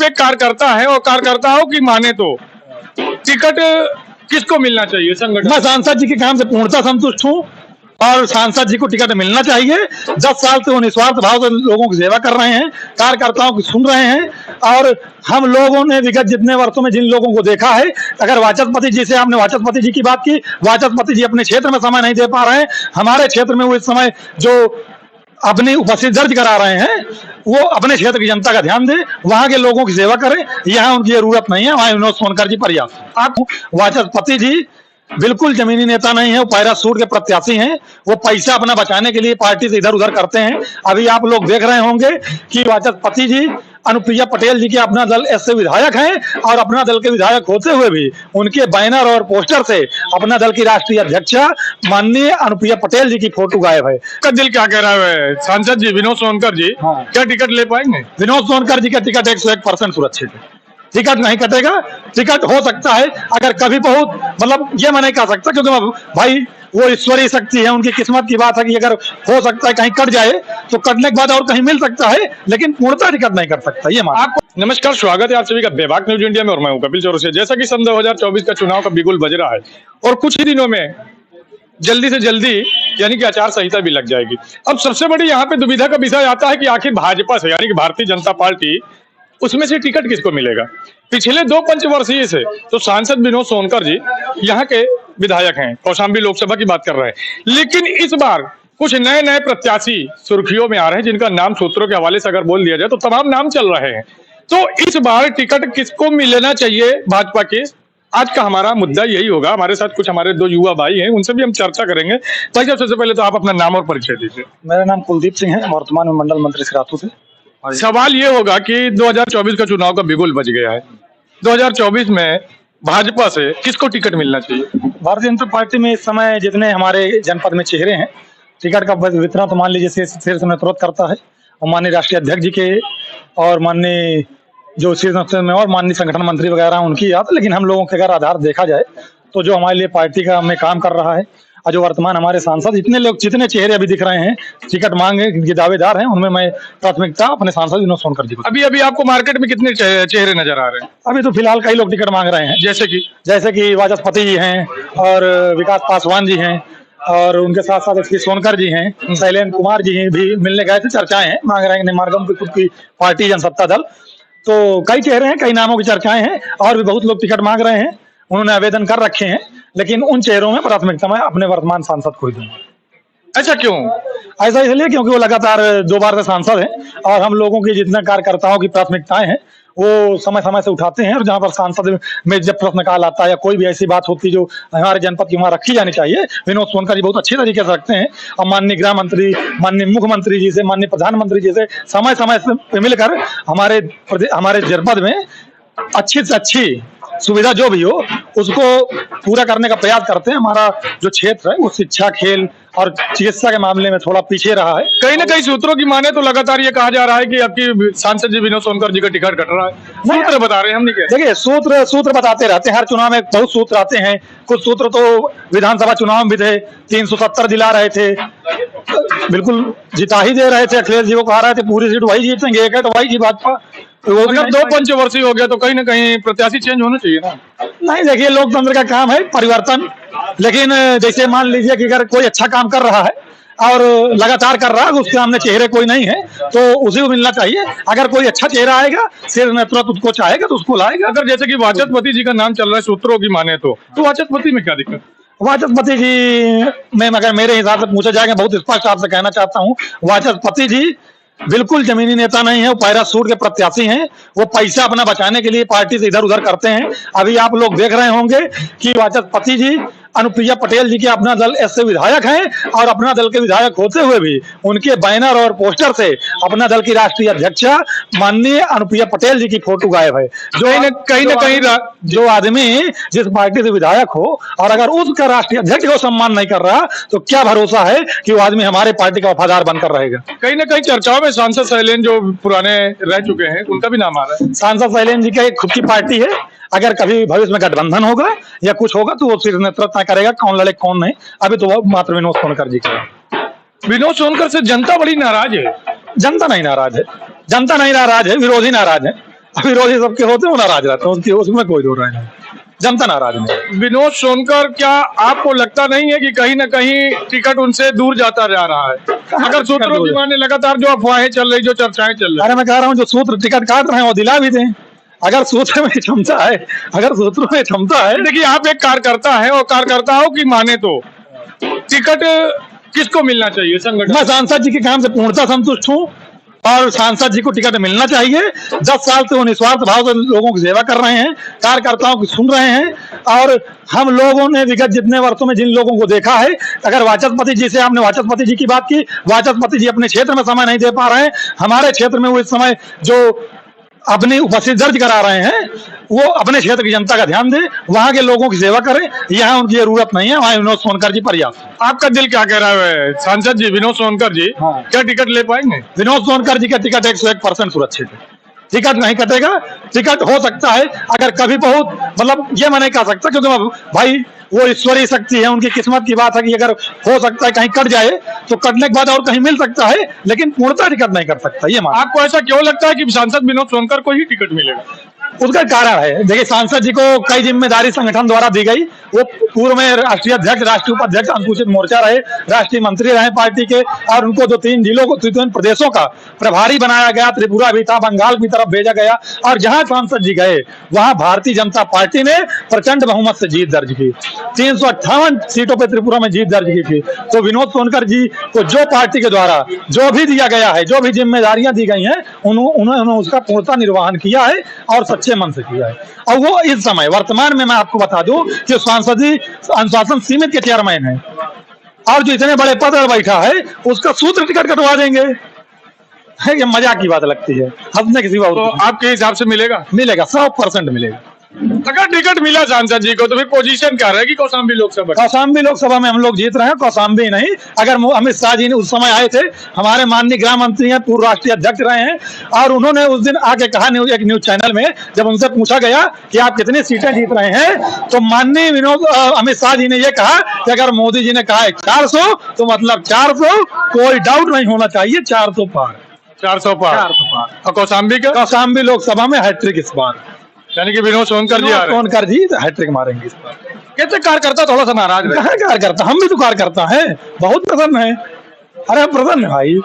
एक कार्यकर्ता है और कार्यकर्ताओं की माने तो टिकट किसको मिलना चाहिए संगठन? मैं सांसद जी के काम से पूर्णतः संतुष्ट हूँ और सांसद जी को टिकट मिलना चाहिए। 10 साल से वो निस्वार्थ भाव से लोगों की सेवा कर रहे हैं, कार्यकर्ताओं की सुन रहे हैं और हम लोगों ने विगत जितने वर्षों में जिन लोगों को देखा है, अगर वाचस्पति जी से आपने वाचस्पति जी की बात की, वाचस्पति जी अपने क्षेत्र में समय नहीं दे पा रहे हैं। हमारे क्षेत्र में वो इस समय जो अपनी उपस्थिति दर्ज करा रहे हैं वो अपने क्षेत्र की जनता का ध्यान दे, वहां के लोगों की सेवा करें। यहाँ उनकी जरूरत नहीं है, वहां विनोद सोनकर जी पर्याप्त। आप वाचस्पति जी बिल्कुल जमीनी नेता नहीं है, वो पैरासूट के प्रत्याशी हैं। वो पैसा अपना बचाने के लिए पार्टी से इधर उधर करते हैं। अभी आप लोग देख रहे होंगे कि वाचस्पति जी अनुप्रिया पटेल जी के अपना दल ऐसे विधायक हैं और अपना दल के विधायक होते हुए भी उनके बैनर और पोस्टर से अपना दल की राष्ट्रीय अध्यक्षा माननीय अनुप्रिया पटेल जी की फोटो गायब है। का दिल क्या कह रहा है? सांसद जी विनोद सोनकर जी क्या टिकट ले पाएंगे? विनोद सोनकर जी का टिकट 101% सुरक्षित है। टिकट नहीं कटेगा। टिकट हो सकता है अगर कभी बहुत, मतलब ये मैं नहीं कह सकता क्योंकि भाई वो ईश्वरीय शक्ति है, उनकी किस्मत की बात है कि अगर हो सकता है कहीं कट जाए तो कटने के बाद और कहीं मिल सकता है, लेकिन पूर्णतः टिकट नहीं कर सकता। ये मान नमस्कार, स्वागत है आप सभी का बेबाक न्यूज इंडिया में और मैं हूं कपिल चौरसिया। जैसा कि सन 2024 का चुनाव का बिगुल बज रहा है और कुछ ही दिनों में जल्दी से जल्दी यानी कि आचार संहिता भी लग जाएगी। अब सबसे बड़ी यहाँ पे दुविधा का विषय आता है कि आखिर भाजपा से यानी कि भारतीय जनता पार्टी उसमें से टिकट किसको मिलेगा। पिछले 2 पंचवर्षीय से तो सांसद विनोद सोनकर जी यहाँ के विधायक हैं, कौशाम्बी लोकसभा की बात कर रहे हैं, लेकिन इस बार कुछ नए नए प्रत्याशी सुर्खियों में आ रहे हैं जिनका नाम सूत्रों के हवाले से अगर बोल दिया जाए तो तमाम नाम चल रहे हैं। तो इस बार टिकट किसको मिलना चाहिए भाजपा के, आज का हमारा मुद्दा यही होगा। हमारे साथ कुछ हमारे 2 युवा भाई हैं, उनसे भी हम चर्चा करेंगे। भाई साहब, सबसे पहले तो आप अपना नाम और परिचय दीजिए। मेरा नाम कुलदीप सिंह है, वर्तमान में मंडल मंत्री सिराथू से। सवाल ये होगा कि 2024 का चुनाव का बिगुल बज गया है। 2024 में भाजपा से किसको टिकट मिलना चाहिए? भारतीय जनता पार्टी में इस समय जितने हमारे जनपद में चेहरे हैं, टिकट का वितरण तो मान लीजिए शीर्ष नेतृत्व करता है और माननीय राष्ट्रीय अध्यक्ष जी के और माननीय जो शीर्ष नेतृत्व में और माननीय संगठन मंत्री वगैरह उनकी याद। लेकिन हम लोगों के अगर आधार देखा जाए तो जो हमारे लिए पार्टी का में काम कर रहा है और जो वर्तमान हमारे सांसद इतने लोग जितने चेहरे अभी दिख रहे हैं टिकट मांगे के दावेदार हैं, उनमें मैं प्राथमिकता अपने सांसद विनोद सोनकर जी को। अभी आपको मार्केट में कितने चेहरे नजर आ रहे हैं? अभी तो फिलहाल कई लोग टिकट मांग रहे हैं, जैसे कि वाचस्पति जी हैं और विकास पासवान जी हैं और उनके साथ साथ एसपी सोनकर जी हैं, शैलेंद्र कुमार जी भी मिलने गए थे, चर्चाएं हैं, मांग रहे हैं निमार्गम की खुद की पार्टी जनसत्ता दल। तो कई चेहरे हैं, कई नामों की चर्चाएं हैं और भी बहुत लोग टिकट मांग रहे हैं, उन्होंने आवेदन कर रखे हैं, लेकिन उन चेहरों में प्राथमिकता मैं अपने वर्तमान सांसद को ही दूंगा। अच्छा, क्यों ऐसा? इसलिए क्योंकि वो लगातार 2 बार से सांसद हैं और हम लोगों की जितने कार्यकर्ताओं की प्राथमिकताएं हैं वो समय समय से उठाते हैं और जहां पर सांसद में जब प्रश्न काल आता है या कोई भी ऐसी बात होती जो हमारे जनपद की वहां रखी जानी चाहिए, विनोद सोनकर जी बहुत अच्छे तरीके से रखते हैं और माननीय गृह मंत्री, माननीय मुख्यमंत्री जी से, माननीय प्रधानमंत्री जी से समय समय से मिलकर हमारे जनपद में अच्छी से अच्छी सुविधा जो भी हो उसको पूरा करने का प्रयास करते हैं। हमारा जो क्षेत्र है वो शिक्षा, खेल और चिकित्सा के मामले में थोड़ा पीछे रहा है। कहीं ना कहीं सूत्रों की माने तो लगातार ये कहा जा रहा है कि आपकी सांसद जी विनोद सोनकर जी का टिकट कट रहा है। सूत्र बता रहे हैं, हम नहीं कह। देखिए, सूत्र बताते रहते हैं, हर चुनाव में बहुत सूत्र आते हैं। कुछ सूत्र तो विधानसभा चुनाव में भी थे, 370 दिला रहे थे, बिल्कुल जिता ही दे रहे थे, अखिलेश जी को कहा रहे थे पूरी सीट वही जीतेंगे, एक है तो वही जी भाजपा। तो वो भी 2 पंचवर्षीय हो गया तो कहीं ना कहीं प्रत्याशी चेंज होना चाहिए ना? नहीं, देखिए लोकतंत्र का काम है परिवर्तन, लेकिन जैसे मान लीजिए कि अगर कोई अच्छा काम कर रहा है और लगातार कर रहा है, उसके सामने चेहरे कोई नहीं है तो उसी को मिलना चाहिए। अगर कोई अच्छा चेहरा आएगा, शीर्ष नेतृत्व उसको चाहेगा तो उसको लाएगा। अगर जैसे कि वाचस्पति जी का नाम चल रहा है सूत्रों की माने तो वाचस्पति में क्या दिक्कत? वाचस्पति जी में अगर मेरे हिसाब से पूछा जाएगा, बहुत स्पष्ट आपसे कहना चाहता हूँ, वाचस्पति जी बिल्कुल जमीनी नेता नहीं है, वो पैरासूट के प्रत्याशी हैं। वो पैसा अपना बचाने के लिए पार्टी से इधर उधर करते हैं। अभी आप लोग देख रहे होंगे कि वाचस्पति जी अनुप्रिया पटेल जी के अपना दल ऐसे विधायक हैं और अपना दल के विधायक होते हुए भी उनके बैनर और पोस्टर से अपना दल की राष्ट्रीय अध्यक्षा माननीय अनुप्रिया पटेल जी की फोटो गायब है। कहीं ना कहीं जो आदमी जिस पार्टी से विधायक हो और अगर उसका राष्ट्रीय अध्यक्ष को सम्मान नहीं कर रहा तो क्या भरोसा है कि वो आदमी हमारे पार्टी का वफादार बनकर रहेगा। कहीं ना कहीं चर्चाओं में सांसद शैलेंद्र जो पुराने रह चुके हैं उनका भी नाम आ रहा है। सांसद शैलेंद्र जी का एक खुद की पार्टी है, अगर कभी भविष्य में गठबंधन होगा या कुछ होगा तो वो शीर्ष नेतृत्व तय करेगा कौन लड़े कौन नहीं। अभी तो वो मात्र विनोद सोनकर जी का। विनोद सोनकर से जनता बड़ी नाराज है। जनता नहीं नाराज है, जनता नहीं नाराज है, विरोधी नाराज है। विरोधी सबके होते हैं, वो नाराज रहते हैं, उसमें कोई दो राय नहीं, जनता नाराज नहीं। विनोद सोनकर, क्या आपको लगता नहीं है कि कहीं ना कहीं टिकट उनसे दूर जाता जा रहा है? अगर सूत्रों की माने लगातार जो अफवाहें चल रही, जो चर्चाएं चल रही। अरे मैं कह रहा हूँ जो सूत्र टिकट काट रहे हैं वो दिला भी दें, अगर सूत्र में क्षमता है, अगर सूत्रों में क्षमता है। देखिए, आप एक कार्यकर्ता है और कार्यकर्ताओं की माने तो टिकट किसको मिलना चाहिए संगठन? मैं सांसद जी के काम से पूर्णतः संतुष्ट हूँ और सांसद जी को टिकट मिलना चाहिए। 10 साल से वो निस्वार्थ भाव से लोगों की सेवा कर रहे हैं, कार्यकर्ताओं की सुन रहे हैं। और हम लोगों ने विगत जितने वर्षों में जिन लोगों को देखा है, अगर वाचस्पति जी से आपने वाचस्पति जी की बात की, वाचस्पति जी अपने क्षेत्र में समय नहीं दे पा रहे हैं। हमारे क्षेत्र में वो इस समय जो अपनी उपस्थिति दर्ज करा रहे हैं, वो अपने क्षेत्र की जनता का ध्यान दे, वहां के लोगों की सेवा करें। यहाँ उनकी जरूरत नहीं है, वहाँ विनोद सोनकर जी पर्याप्त। आपका दिल क्या कह रहा है सांसद जी विनोद सोनकर जी? हाँ। क्या टिकट ले पाएंगे? विनोद सोनकर जी का टिकट 101% सुरक्षित है, टिकट नहीं कटेगा। टिकट हो सकता है अगर कभी बहुत, मतलब ये मैं नहीं कह सकता क्योंकि भाई वो ईश्वरीय शक्ति है, उनकी किस्मत की बात है कि अगर हो सकता है कहीं कट जाए तो कटने के बाद और कहीं मिल सकता है, लेकिन पूर्णतः टिकट नहीं कर सकता। ये मान आपको ऐसा क्यों लगता है कि सांसद विनोद सोनकर को ही टिकट मिलेगा? उसका कारण है, देखिए सांसद जी को कई जिम्मेदारी संगठन द्वारा दी गई। वो पूर्व में राष्ट्रीय अध्यक्ष, राष्ट्रीय उपाध्यक्ष, अनुसूचित मोर्चा रहे, राष्ट्रीय मंत्री रहे पार्टी के, और उनको 2-3 जिलों को, 3 प्रदेशों का प्रभारी बनाया गया। त्रिपुरा भी था, बंगाल की तरफ भेजा गया, और जहां सांसद जी गए वहां भारतीय जनता पार्टी ने प्रचंड बहुमत से जीत दर्ज की। 358 सीटों पर त्रिपुरा में जीत दर्ज की थी। तो विनोद सोनकर जी को जो पार्टी के द्वारा जो भी दिया गया है, जो भी जिम्मेदारियां दी गई हैं, उन्होंने उसका पूर्णतः निर्वहन किया है और सच्चे मन से किया है। और वो इस समय वर्तमान में मैं आपको बता दूं कि सांसदीय अनुशासन समिति के चेयरमैन है, और जो इतने बड़े पद पर बैठा है उसका सूत्र टिकट कटवा देंगे। है, ये मजाक की बात लगती है, हंसने की सिवा। तो आपके हिसाब से मिलेगा? मिलेगा, 100% मिलेगा। अगर टिकट मिला सांसद जी को तो फिर पोजीशन क्या रहेगी कौशाम्बी लोकसभा? कौशाम्बी लोकसभा में हम लोग जीत रहे हैं, कौशाम्बी नहीं। अगर अमित शाह जी ने उस समय आए थे, हमारे माननीय गृह मंत्री हैं, पूर्व राष्ट्रीय अध्यक्ष रहे हैं, और उन्होंने उस दिन आके कहा एक न्यूज चैनल में, जब उनसे पूछा गया कि आप कितनी सीटें जीत रहे हैं, तो माननीय अमित शाह जी ने यह कहा कि अगर मोदी जी ने कहा है 400 तो मतलब 400, कोई डाउट नहीं होना चाहिए, 400 पार। 400 पार। और कौशाम्बी का? कौशाम्बी लोकसभा में हैट्रिक इस बार, यानी कि विनोद सोनकर जी आ रहे हैं। सोनकर जी हैट्रिक मारेंगे इस बार। कहते कार्यकर्ता थोड़ा सा नाराज रहे। कहाँ कार्यकर्ता, हम भी तो कार्यकर्ता हैं, बहुत प्रसन्न है। अरे प्रसन्न है भाई,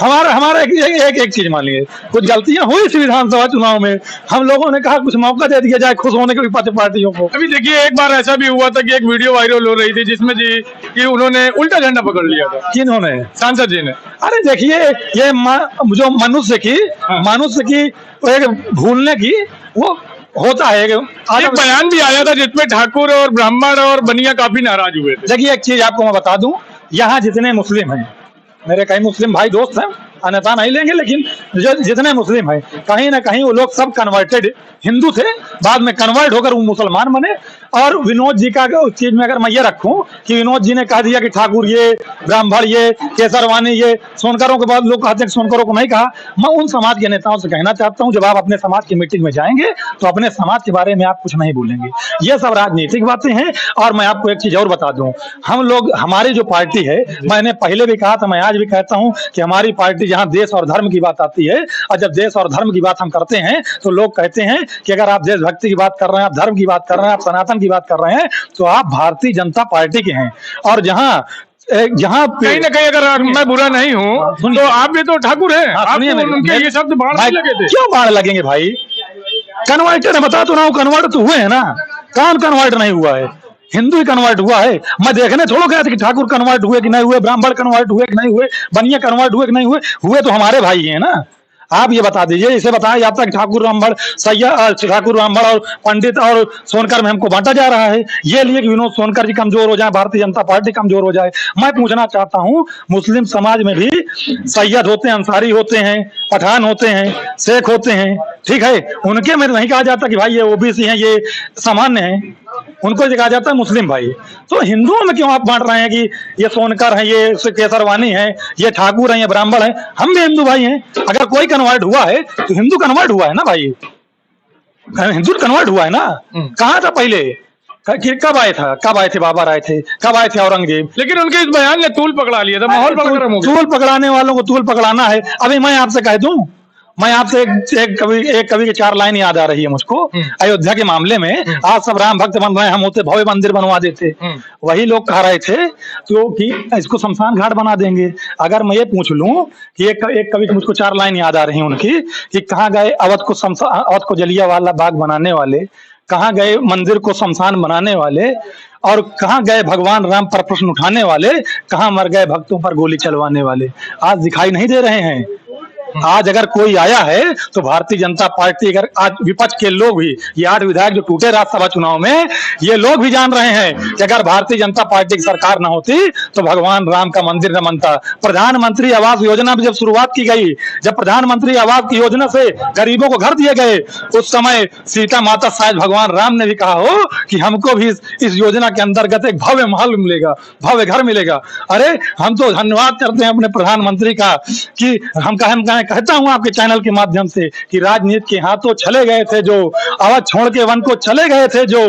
हमारा एक चीज मानिए, कुछ गलतियां हुई इस विधानसभा चुनाव में, हम लोगों ने कहा कुछ मौका दे दिया जाए खुश होने के विपक्ष पार्टियों को। अभी देखिए, एक बार ऐसा भी हुआ था कि एक वीडियो वायरल हो रही थी जिसमें जी कि उन्होंने उल्टा झंडा पकड़ लिया था। किन्होंने? सांसद जी ने। अरे देखिए, ये जो मनुष्य की एक भूलने की वो होता है। एक बयान भी आया था जिसमें ठाकुर और ब्राह्मण और बनिया काफी नाराज हुए थे। देखिए, एक चीज आपको मैं बता दूं, यहाँ जितने मुस्लिम हैं, मेरे कई मुस्लिम भाई दोस्त हैं, अन्यथा नहीं लेंगे, लेकिन जो जितने मुस्लिम हैं, कहीं ना कहीं वो लोग सब कन्वर्टेड हिंदू थे, बाद में कन्वर्ट होकर वो मुसलमान बने। और विनोद जी का उस चीज में अगर मैं ये रखूं कि विनोद जी ने कह दिया कि ठाकुर ये, ब्राह्मण ये, केसरवानी ये, सोनकरों के बाद लोग कहते हैं सोनकरों को नहीं कहा। मैं उन समाज के नेताओं से कहना चाहता हूं, जब आप अपने समाज की मीटिंग में जाएंगे तो अपने समाज के बारे में आप कुछ नहीं बोलेंगे, ये सब राजनीतिक बातें हैं। और मैं आपको एक चीज और बता दूं, हम लोग, हमारी जो पार्टी है, मैंने पहले भी कहा था, मैं आज भी कहता हूं कि हमारी पार्टी जहां देश और धर्म की बात आती है, और जब देश और धर्म की बात हम करते हैं तो लोग कहते हैं कि अगर आप देशभक्ति की बात कर रहे हैं, आप धर्म की बात कर रहे हैं, आप सनातन की बात कर रहे हैं, तो आप भारतीय जनता पार्टी के हैं। और जहां कहीं ना कहीं, अगर मैं बुरा नहीं हूं तो आप भी तो ठाकुर हैं। उनके ये शब्द बाढ़ नहीं लगे थे? क्यों बाढ़ लगेंगे भाई? कन्वर्टेड है, बता तो रहा हूं, कन्वर्ट तो हुए हैं ना। कौन कन्वर्ट नहीं हुआ है? हिंदू ही कन्वर्ट हुआ है। मैं देखने थोड़ा गया था कि ठाकुर कन्वर्ट हुए कि नहीं हुए, ब्राह्मण कन्वर्ट हुए कि नहीं हुए, बनिया कन्वर्ट हुए कि नहीं हुए। हुए तो हमारे भाई हैं ना। आप ये बता दीजिए, इसे बताया जाता है कि ठाकुर ब्राह्मण और पंडित और सोनकर में हमको बांटा जा रहा है, ये लिए कि विनोद सोनकर जी कमजोर हो जाए, भारतीय जनता पार्टी कमजोर हो जाए। मैं पूछना चाहता हूं, मुस्लिम समाज में भी सैयद होते हैं, अंसारी होते हैं, पठान होते हैं, शेख होते हैं, ठीक है, उनके में नहीं कहा जाता कि भाई ये ओबीसी हैं, ये सामान्य हैं, उनको कहा जाता है मुस्लिम भाई। तो हिंदुओं में क्यों आप बांट रहे हैं कि ये सोनकर हैं, ये केसरवानी हैं, ये ठाकुर हैं, ये ब्राह्मण हैं? हम भी हिंदू भाई हैं। अगर कोई कन्वर्ट हुआ है तो हिंदू कन्वर्ट हुआ है ना भाई, हिंदू कन्वर्ट हुआ है ना। कहाँ था पहले? कब आए थे बाबा राय थे, कब आए थे औरंगजेब? लेकिन उनके इस बयान ने तूल पकड़ा लिया था, माहौल पकड़ा। तूल पकड़ाने वालों को तूल पकड़ाना है। अभी मैं आपसे कह दूं, मैं आपसे एक कवि की 4 लाइन याद आ रही है मुझको। अयोध्या के मामले में आज सब राम भक्त बन रहे हैं, हम होते भव्य मंदिर बनवा देते। वही लोग कह रहे थे तो कि इसको शमशान घाट बना देंगे। अगर मैं ये पूछ लूं कि एक कवि की मुझको 4 लाइन याद आ रही है उनकी कि कहाँ गए अवध को जलियांवाला बाग बनाने वाले, कहाँ गए मंदिर को शमशान बनाने वाले, और कहाँ गए भगवान राम पर प्रश्न उठाने वाले, कहाँ मर गए भक्तों पर गोली चलवाने वाले। आज दिखाई नहीं दे रहे हैं। आज अगर कोई आया है तो भारतीय जनता पार्टी, अगर आज विपक्ष के लोग भी, ये 8 विधायक जो टूटे राज्यसभा चुनाव में, ये लोग भी जान रहे हैं कि अगर भारतीय जनता पार्टी की सरकार न होती तो भगवान राम का मंदिर न बनता। प्रधानमंत्री आवास योजना में जब शुरुआत की गई, जब प्रधानमंत्री आवास की योजना से गरीबों को घर दिए गए, उस समय सीता माता शायद भगवान राम ने भी कहा हो कि हमको भी इस योजना के अंतर्गत एक भव्य महल मिलेगा, भव्य घर मिलेगा। अरे हम तो धन्यवाद करते हैं अपने प्रधानमंत्री का कि हम कहता हूं आपके चैनल के माध्यम से कि राजनीति के हाथों चले गए थे जो, अवध छोड़ के वन को चले गए थे जो,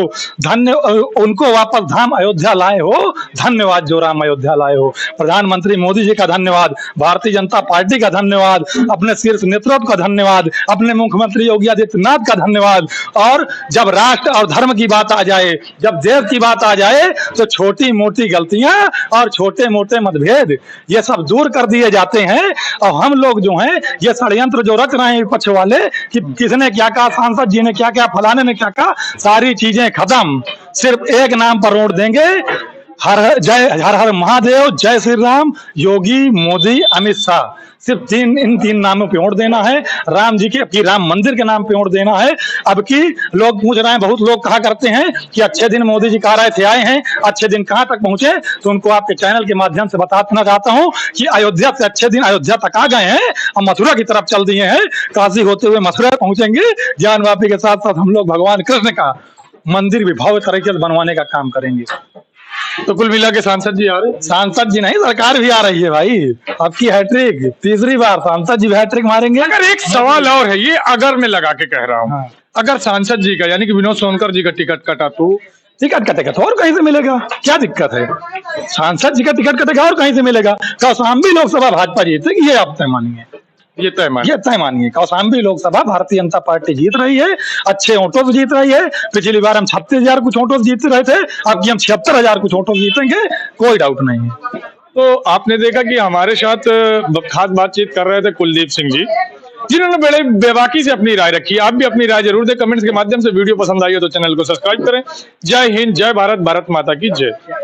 धन्य उनको वापस धाम अयोध्या लाए हो। धन्यवाद जो राम अयोध्या लाए हो। प्रधानमंत्री मोदी जी का धन्यवाद, भारतीय जनता पार्टी का धन्यवाद, अपने शीर्ष नेतृत्व का धन्यवाद, अपने मुख्यमंत्री योगी आदित्यनाथ का धन्यवाद। और जब राष्ट्र और धर्म की बात आ जाए, जब देश की बात आ जाए, तो छोटी मोटी गलतियां और छोटे मोटे मतभेद ये सब दूर कर दिए जाते हैं। और हम लोग जो हैं ये षड्यंत्र जो रच रहे हैं विपक्ष वाले कि किसने क्या कहा, सांसद जी ने क्या क्या, फलाने ने क्या कहा, सारी चीजें खत्म। सिर्फ एक नाम पर वोट देंगे, हर हर महादेव, जय श्री राम, योगी, मोदी, अमित शाह। सिर्फ इन तीन नामों पे वोट देना है। राम जी के राम मंदिर के नाम पे वोट देना है। अब की लोग पूछ रहे हैं, बहुत लोग कहा करते हैं कि अच्छे दिन मोदी जी कह रहे थे आए हैं, अच्छे दिन कहां तक पहुंचे। तो उनको आपके चैनल के माध्यम से बताना चाहता हूं कि अयोध्या से अच्छे दिन अयोध्या तक आ गए हैं, अब मथुरा की तरफ चल दिए हैं। काशी होते हुए मथुरा पहुंचेंगे। ज्ञान वापी के साथ साथ हम लोग भगवान कृष्ण का मंदिर भी भव्य तरीके से बनवाने का काम करेंगे। तो कुल मिला के सांसद जी आ रहे हैं? सांसद जी नहीं, सरकार भी आ रही है भाई। आपकी हैट्रिक, तीसरी बार सांसद जी भी हैट्रिक मारेंगे। अगर एक सवाल और है, ये अगर मैं लगा के कह रहा हूँ, हाँ। अगर सांसद जी का यानी कि विनोद सोनकर जी का टिकट कटा तो टिकट कटेगा तो और कहीं से मिलेगा, क्या दिक्कत है। सांसद जी का टिकट कटेगा और कहीं से मिलेगा। कौशाम्बी लोकसभा भाजपा जीतेगी, ये आप तय मानिए, ये तय मानिए। कौशाम्बी लोकसभा भारतीय जनता पार्टी जीत रही है, अच्छे वोटों से जीत रही है। पिछली बार हम 36,000 कुछ वोटों से जीत रहे थे, अब की हम 76,000 कुछ वोटों से जीतेंगे, कोई डाउट नहीं है। तो आपने देखा कि हमारे साथ खास बातचीत कर रहे थे कुलदीप सिंह जी, जिन्होंने बड़े बेबाकी से अपनी राय रखी। आप भी अपनी राय जरूर दें कमेंट्स के माध्यम से। वीडियो पसंद आई हो तो चैनल को सब्सक्राइब करें। जय हिंद, जय भारत, भारत माता की जय।